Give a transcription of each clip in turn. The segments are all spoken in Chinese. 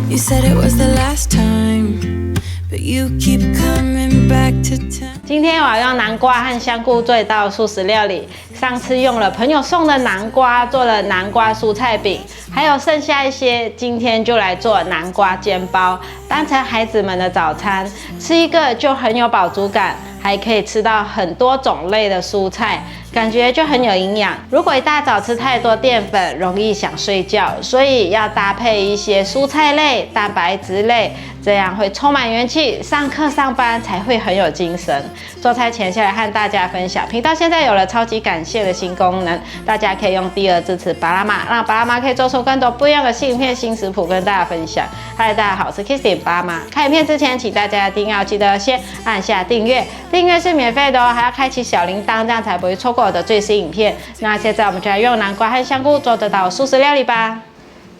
You said it was the last time, but you keep coming back to town. 今天我要用南瓜和香菇做一道素食料理。上次用了朋友送的南瓜做了南瓜蔬菜饼，还有剩下一些，今天就来做南瓜煎包，当成孩子们的早餐，吃一个就很有饱足感，还可以吃到很多种类的蔬菜，感觉就很有营养。如果一大早吃太多淀粉，容易想睡觉，所以要搭配一些蔬菜类、蛋白质类，这样会充满元气，上课上班才会很有精神。做菜前先来和大家分享，频道现在有了超级感谢的新功能，大家可以用第二支持巴拉玛，让巴拉玛可以做出更多不一样的新影片、新食谱跟大家分享。嗨，大家好，我是 Kissy 巴拉玛。看影片之前，请大家一定要记得先按下订阅，订阅是免费的哦，还要开启小铃铛，这样才不会错过我的最新影片。那现在我们就来用南瓜和香菇做这道素食料理吧。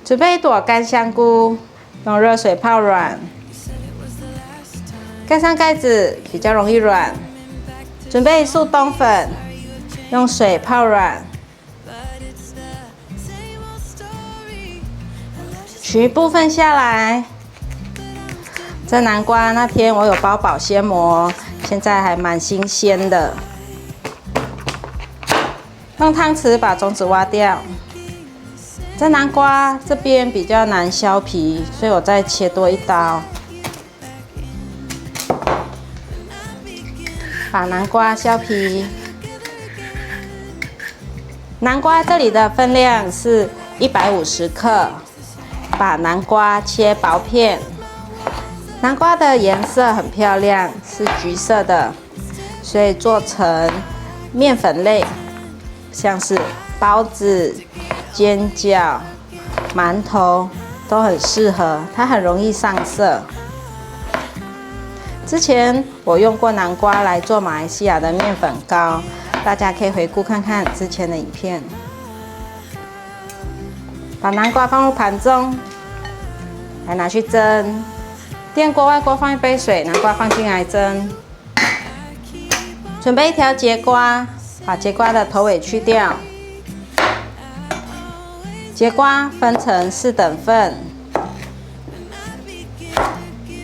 准备一朵干香菇，用热水泡软，盖上盖子，比较容易软。准备1束冬粉，用水泡软，取一部分下来。这南瓜那天我有包保鲜膜，现在还蛮新鲜的。用汤匙把种子挖掉。这南瓜这边比较难削皮，所以我再切多一刀。把南瓜削皮。南瓜这里的分量是150克，把南瓜切薄片。南瓜的颜色很漂亮，是橘色的，所以做成面粉类，像是包子、煎饺、馒头都很适合，它很容易上色。之前我用过南瓜来做马来西亚的面粉糕，大家可以回顾看看之前的影片。把南瓜放入盘中，来拿去蒸。电锅外锅放1杯水，南瓜放进来蒸。准备1条节瓜，把节瓜的头尾去掉。节瓜分成4等份，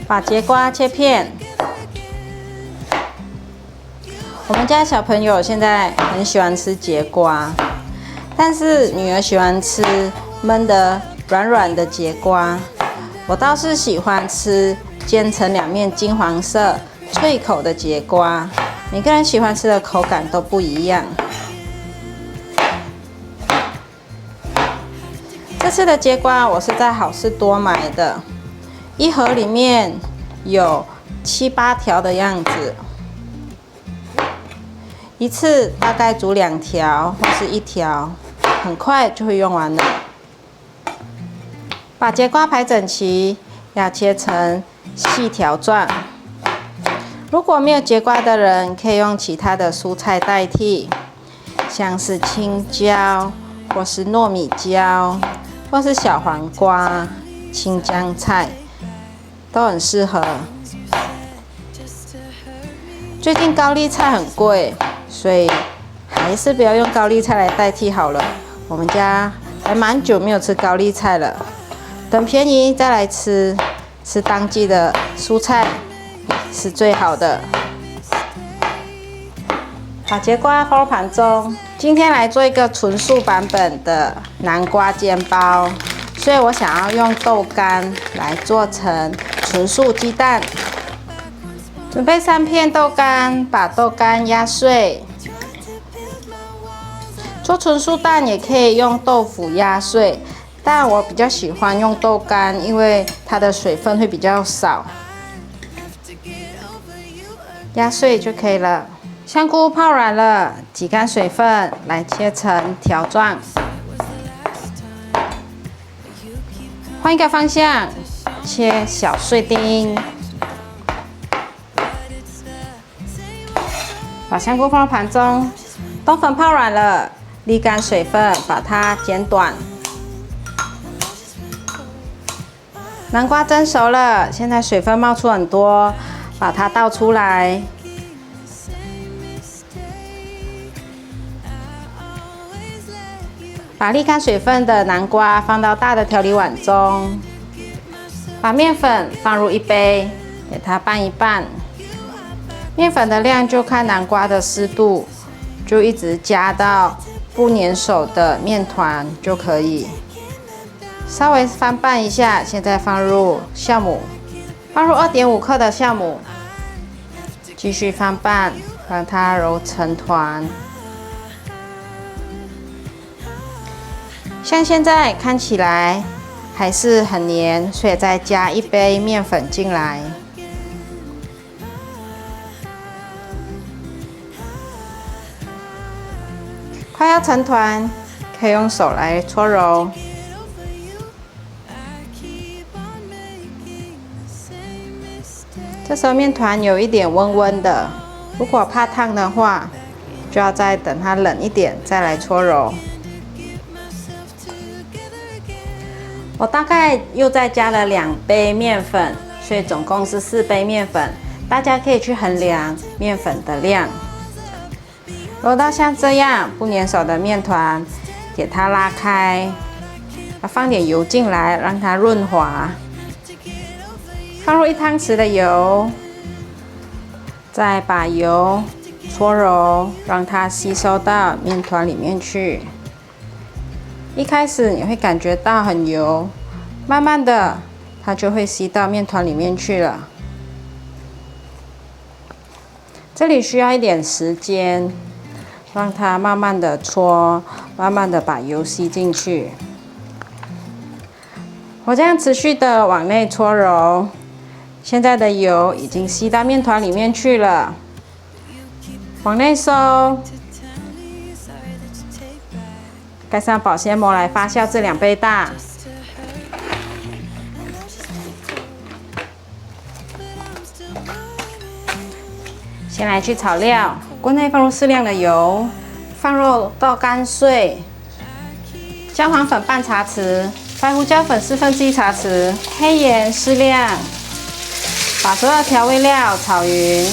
把节瓜切片。我们家小朋友现在很喜欢吃节瓜，但是女儿喜欢吃焖的软软的节瓜，我倒是喜欢吃煎成2面金黄色、脆口的节瓜。每个人喜欢吃的口感都不一样。这次的节瓜我是在好事多买的，一盒里面有7、8条的样子。一次大概煮2条或是1条，很快就会用完了。把节瓜排整齐，要切成细条状。如果没有节瓜的人，可以用其他的蔬菜代替，像是青椒，或是糯米椒，或是小黄瓜、青江菜，都很适合。最近高丽菜很贵，所以还是不要用高丽菜来代替好了。我们家还蛮久没有吃高丽菜了，等便宜再来吃，吃当季的蔬菜是最好的。把节瓜放入盘中。今天来做一个纯素版本的南瓜煎包，所以我想要用豆干来做成纯素鸡蛋。准备3片豆干，把豆干压碎。做纯素蛋也可以用豆腐压碎，但我比较喜欢用豆干，因为它的水分会比较少。压碎就可以了。香菇泡软了，挤干水分，来切成条状。换一个方向，切小碎丁。把香菇放入盘中，冬粉泡软了，沥干水分，把它剪短。南瓜蒸熟了，现在水分冒出很多，把它倒出来。把沥干水分的南瓜放到大的调理碗中，把面粉放入1杯，给它拌一拌。面粉的量就看南瓜的湿度，就一直加到不粘手的面团就可以。稍微翻拌一下，现在放入酵母，放入2.5克的酵母，继续翻拌，让它揉成团。像现在看起来还是很黏，所以再加1杯面粉进来。快要成团，可以用手来搓揉。这时候面团有一点温温的，如果怕烫的话，就要再等它冷一点再来搓揉。我大概又再加了2杯面粉，所以总共是4杯面粉。大家可以去衡量面粉的量。揉到像这样不粘手的面团，给它拉开，放点油进来，让它润滑。放入1汤匙的油，再把油搓揉，让它吸收到面团里面去。一开始你会感觉到很油，慢慢的它就会吸到面团里面去了。这里需要一点时间，让它慢慢的搓，慢慢的把油吸进去。我这样持续的往内搓揉，现在的油已经吸到面团里面去了。往内收，盖上保鲜膜来发酵至2倍大。先来去炒料，锅内放入适量的油，放入豆干碎、姜黄粉半茶匙、白胡椒粉1/4茶匙、黑盐适量，把所有调味料炒匀。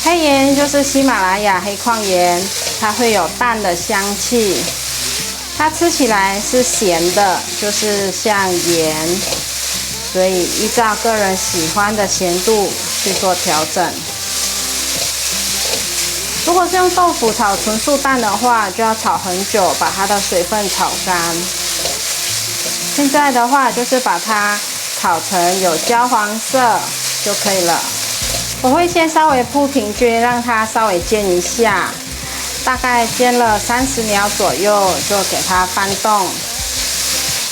黑盐就是喜马拉雅黑矿盐，它会有淡的香气，它吃起来是咸的，就是像盐，所以依照个人喜欢的咸度去做调整。如果是用豆腐炒纯素蛋的话，就要炒很久，把它的水分炒干。现在的话，就是把它炒成有焦黄色就可以了。我会先稍微铺平均，让它稍微煎一下，大概煎了30秒左右，就给它翻动。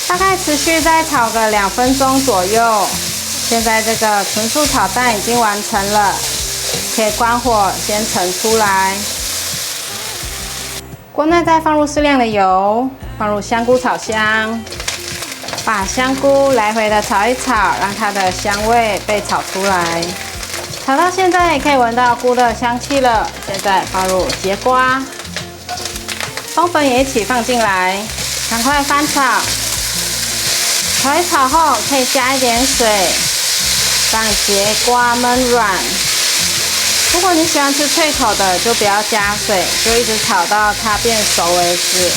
大概持续再炒个2分钟左右。现在这个纯素炒蛋已经完成了，可以关火先盛出来。锅内再放入适量的油，放入香菇炒香，把香菇来回的炒一炒，让它的香味被炒出来。炒到现在可以闻到菇的香气了。现在放入节瓜，冬粉也一起放进来，赶快翻炒。炒一炒后，可以加一点水，让节瓜焖软。如果你喜欢吃脆口的，就不要加水，就一直炒到它变熟为止。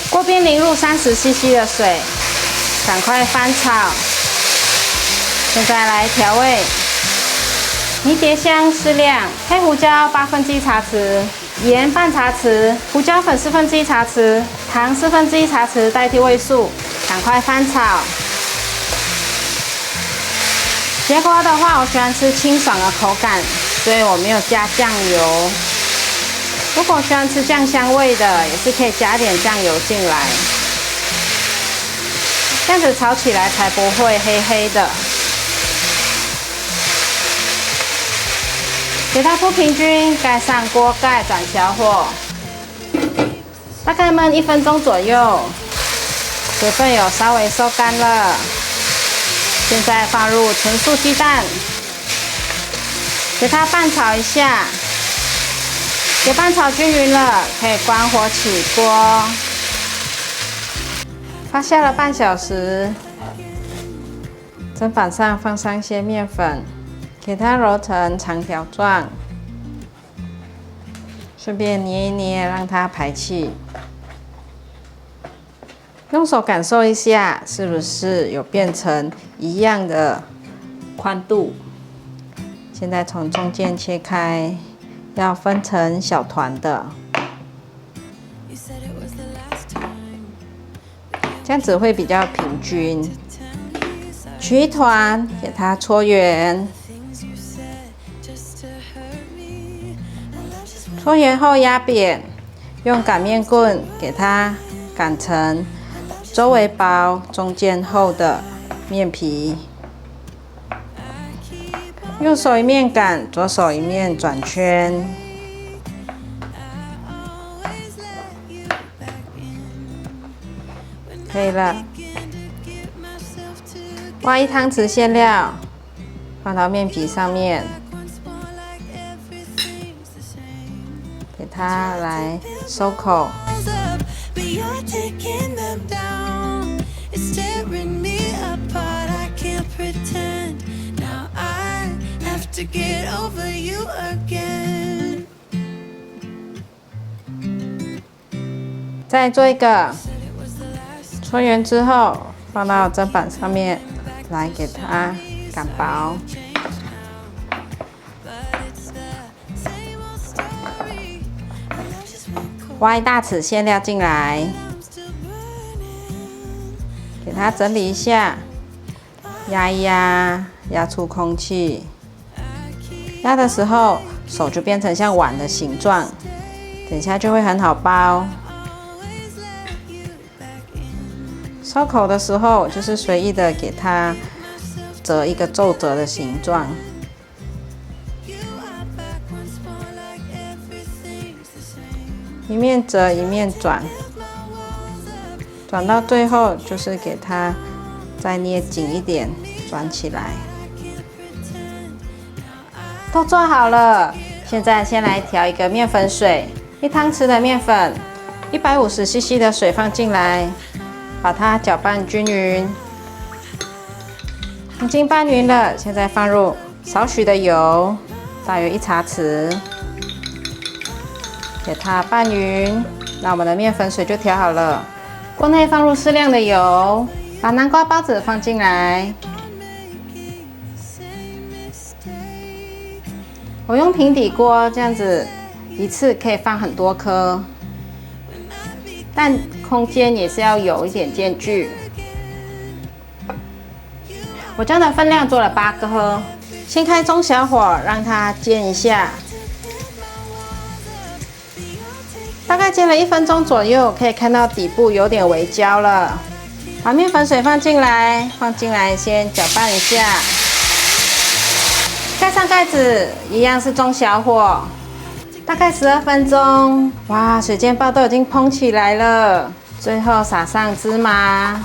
锅边淋入30 cc 的水，赶快翻炒。现在来调味，迷迭香适量，黑胡椒1/8茶匙，盐半茶匙，胡椒粉1/4茶匙，糖1/4茶匙代替味素，赶快翻炒。节瓜的话，我喜欢吃清爽的口感，所以我没有加酱油。如果喜欢吃酱香味的，也是可以加点酱油进来，这样子炒起来才不会黑黑的。给它铺平均，盖上锅盖，转小火，大概焖1分钟左右，水分有稍微收干了。现在放入纯素鸡蛋，给它拌炒一下，给拌炒均匀了，可以关火起锅。发酵了半小时，砧板上放上一些面粉，给它揉成长条状，顺便捏一捏，让它排气。用手感受一下，是不是有变成一样的宽度？现在从中间切开，要分成小团的，这样子会比较平均。取一团，给它搓圆，搓圆后压扁，用擀面棍给它擀成周围薄、中间厚的面皮。右手一面擀，左手一面转圈，可以了。挖1汤匙馅料，放到面皮上面，给它来收口。再做一个，搓圆之后放到砧板上面，来给它擀薄。挖1大匙馅料进来，给它整理一下，压一压，压出空气。压的时候，手就变成像碗的形状，等一下就会很好包。收口的时候，就是随意的给它折一个皱褶的形状，一面折一面转，转到最后就是给它再捏紧一点，转起来。都做好了，现在先来调一个面粉水，1汤匙的面粉，150cc 的水放进来，把它搅拌均匀。已经拌匀了，现在放入少许的油，大约1茶匙，给它拌匀。那我们的面粉水就调好了。锅内放入适量的油，把南瓜包子放进来。我用平底锅，这样子一次可以放很多颗，但空间也是要有一点间距。我这样的分量做了8颗，先开中小火让它煎一下，大概煎了1分钟左右，可以看到底部有点微焦了。把面粉水放进来，先搅拌一下。盖上盖子，一样是中小火，大概12分钟。哇，水煎包都已经蓬起来了。最后撒上芝麻，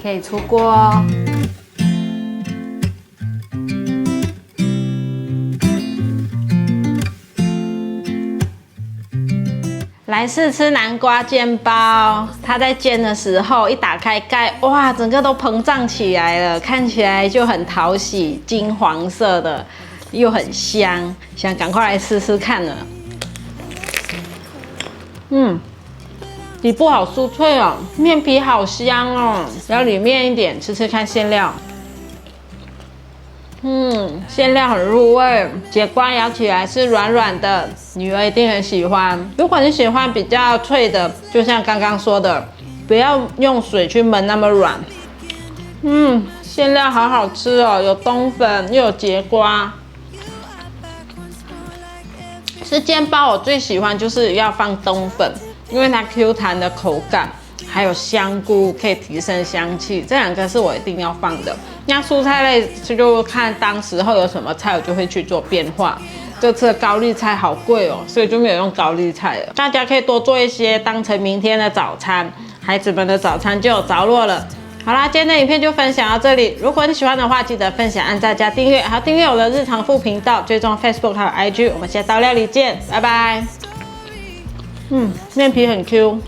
可以出锅。来试吃南瓜煎包，它在煎的时候一打开盖，哇，整个都膨胀起来了，看起来就很讨喜，金黄色的，又很香，想赶快来试试看了。底部好酥脆哦，面皮好香哦，然后里面一点，吃吃看馅料。馅料很入味，节瓜咬起来是软软的，女儿一定很喜欢。如果你喜欢比较脆的，就像刚刚说的，不要用水去焖那么软。馅料好好吃哦，有冬粉又有节瓜。吃煎包我最喜欢就是要放冬粉，因为它 Q 弹的口感，还有香菇可以提升香气，这2个是我一定要放的。那蔬菜类就看当时候有什么菜，我就会去做变化。这次的高丽菜好贵哦，所以就没有用高丽菜了。大家可以多做一些，当成明天的早餐，孩子们的早餐就有着落了。好啦，今天的影片就分享到这里。如果你喜欢的话，记得分享、按赞、加订阅，还有订阅我的日常副频道，追踪 Facebook 还有 IG。我们下道料理见，拜拜。面皮很 Q。